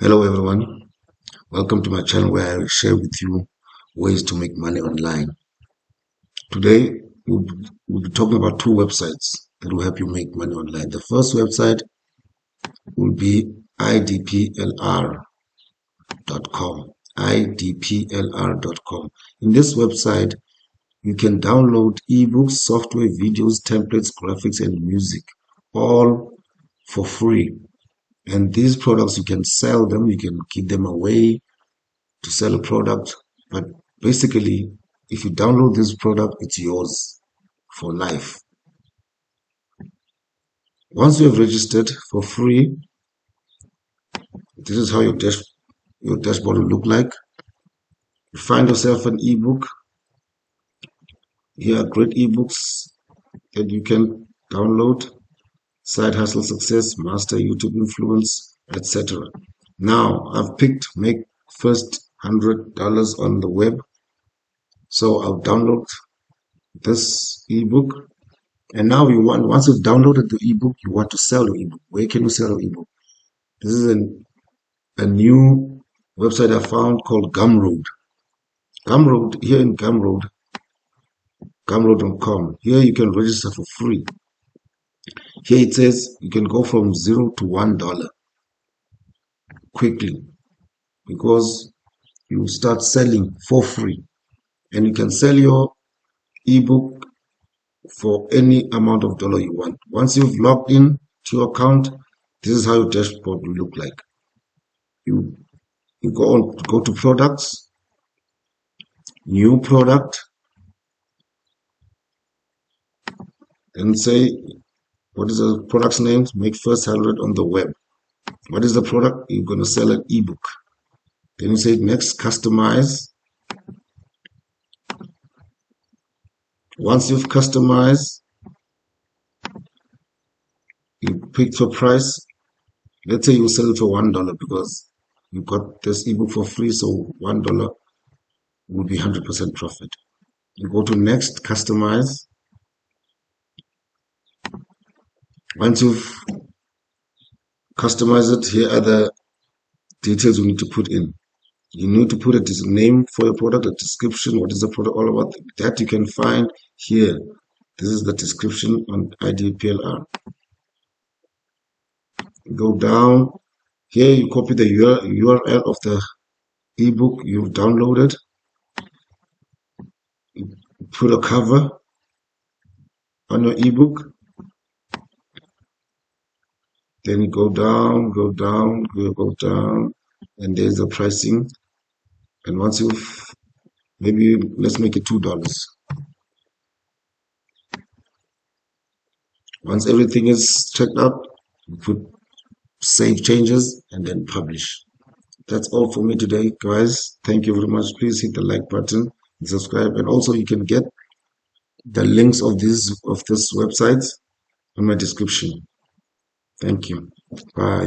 Hello everyone, welcome to my channel where I share with you ways to make money online. Today we'll be talking about two websites that will help you make money online. The first website will be IDPLR.com. IDPLR.com. In this website, you can download ebooks, software, videos, templates, graphics, and music, all for free. And these products, you can sell them, you can give them away to sell a product. But basically, if you download this product, it's yours for life. Once you have registered for free, this is how your dashboard will look like. You find yourself an ebook. Here are great ebooks that you can download: Side Hustle Success, Master YouTube Influence, etc. Now I've picked make first $100 on the web. So I'll download this ebook. And now once you've downloaded the ebook, you want to sell your ebook. Where can you sell your ebook? This is a new website I found called Gumroad. Here in Gumroad.com. Here you can register for free. Here it says you can go from $0 to $1 quickly because you start selling for free. And you can sell your ebook for any amount of dollar you want. Once you've logged in to your account, this is how your dashboard will look like. You go to products, new product, and say what is the product's name. Make first 100 on the web. What is the product? You're going to sell an ebook. Then you say next, customize. Once you've customized, you pick your price. Let's say you sell it for $1 because you got this ebook for free, so $1 will be 100% profit. You go to next, customize. Once you've customized it, here are the details you need to put in. You need to put a name for your product, a description. What is the product all about? That you can find here. This is the description on IDPLR. Go down. Here you copy the URL of the ebook you've downloaded. You put a cover on your ebook. Then you go down, and there's the pricing. And once maybe let's make it $2. Once everything is checked out, you put save changes and then publish. That's all for me today, guys. Thank you very much. Please hit the like button and subscribe. And also you can get the links of this website on my description. Thank you. Bye.